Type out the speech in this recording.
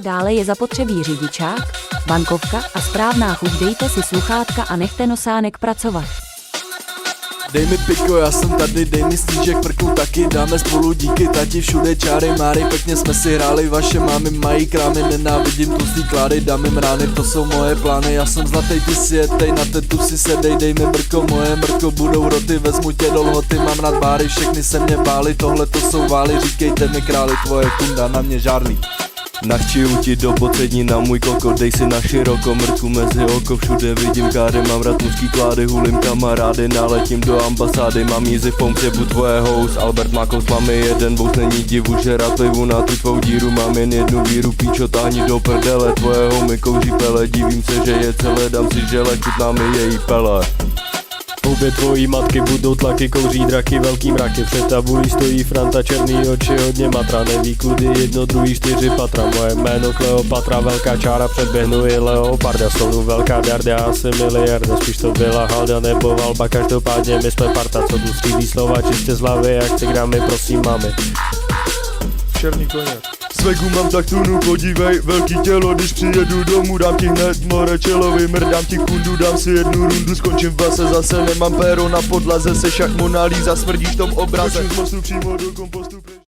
Dále je zapotřebí řidičák, bankovka a správná chuť. Dejte si sluchátka a nechte nosánek pracovat. Dej mi piko, já jsem tady, dej mi snížek, prknu taky, dáme spolu díky tati, všude čáry, máry, pěkně jsme si hráli, vaše mámy mají krámy, nenávidím tlustý klády, dám jim rány, to jsou moje plány, já jsem zlatej, ty si jetej, na tetu si sedej, dej mi brko, moje mrko, budou roty, vezmu tě do lhoty, mám rád báry, všechny se mě báli, tohle to jsou vály, říkejte mi králi, tvoje kunda na mě žárlí. Nachčiju ti do bocení na můj koko, dej si na široko, mrku mezi oko, všude vidím káry, mám rád mužský klády, hulím kamarády, naletím do ambasády, mám easy phone, přebu tvoje house, Albert má kous, máme jeden bous, není divu, že rád plivu na tu tvou díru, mám jen jednu víru, píčo, táhni do prdele, tvoje homie kouří pele, divím se, že je celé, dám si žele, chutná mi její pele. Obě tvojí matky budou tlaky, kouří draky, velký mraky. Před tabulí stojí Franta, černý oči, hodně matra. Neví kudy, jedno, druhý, 4 patra. Moje jméno Kleopatra, velká čára, předběhnu i leoparda. Sonu velká darda, já jsem miliarda. Spíš to byla halda nebo valba, každopádně my jsme parta. Co tu střílí slova čistě z hlavy, jak chci grámy, prosím mami. Černý koně. Svegu mám tak tunu, podívej, velký tělo, když přijedu domů, dám ti hned more čelovi, mrdám ti kundu, dám si jednu rundu, skončím v base, zase nemám péro na podlaze, seš jak Mona Lisa, smrdíš v tom obraze. Skočím z mostu přímo do kompostu.